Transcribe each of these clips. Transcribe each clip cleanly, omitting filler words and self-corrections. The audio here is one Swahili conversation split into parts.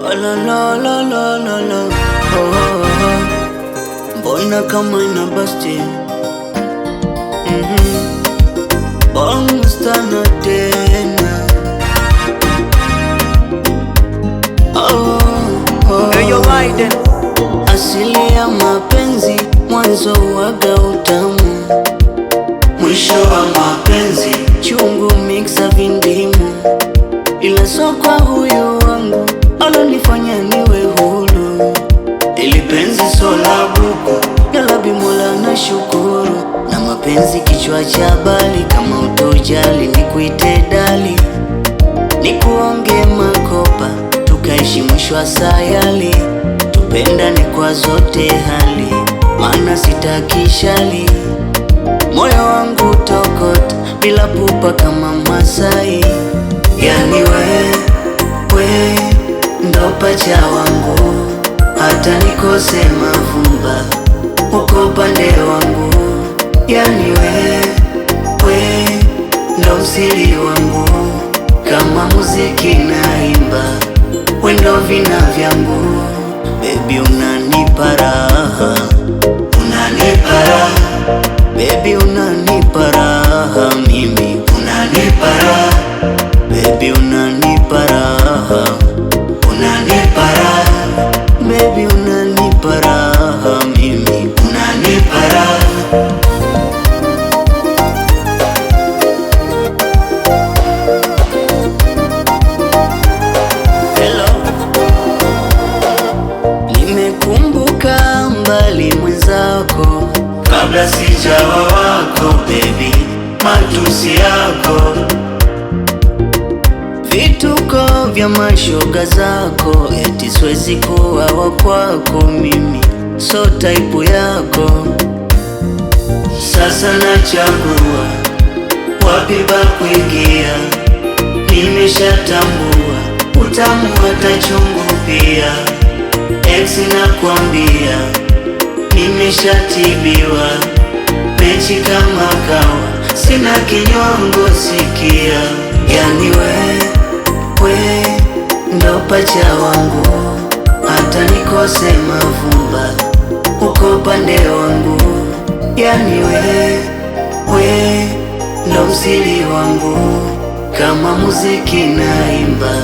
Oh, la la la la la la. Oh, oh, oh. Mbona kama ina basti? Bongstana tena. Oh, oh. Hey, yo, Raiden. Asili ya mapenzi mwanzo waga utamu, mwisho wa mapenzi chungu mixa vindimu. Ila so kwa huyu wangu alonifanya niwe huru, ili penzi so la buku yalabi Mola na shukuru. Na mapenzi kichwa cha bali, kama utojali nikuite dali, nikuonge makopa tukaishi mwisho wa sayali. Tupendane kwa zote hali, maana sitaki shali. Moyo wangu tokota bila pupa kama Masai. Yani we ndo pacha wangu, hata nikose mavumba uko pande wangu. Yani we ndo msiri wangu, kama muziki naimba we ndo vina vyangu. Baby unanipa raha, unanipa raha. Baby unanipa raha, mimi unanipa raha. Baby unanipa raha, unanipa raha. Baby unanipa raha, mimi unanipa raha. Nimekumbuka mbali mwenzako, kabla sijawa wako baby, matusi yako, vituko vya mashoga zako, eti siwezi kuwa wa kwako, mimi so type yako. Sasa nachagua wapi pa kuingia, nimeshatambua utamu hata chungu pia. Ex nakwambia nimeshatibiwa, mechi kama kawa, sina kinyongo sikia. Yani we ndo pacha wangu, hata nikose mavumba uko pande wangu. Yani we ndo msiri wangu, kama muziki naimba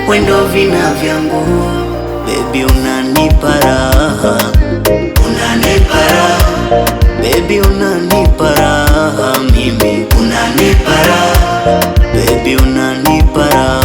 we ndo vina vyangu. Baby unanipa raha, unanipa raha. Baby unanipa raha, mimi unanipa raha. Baby unanipa raha.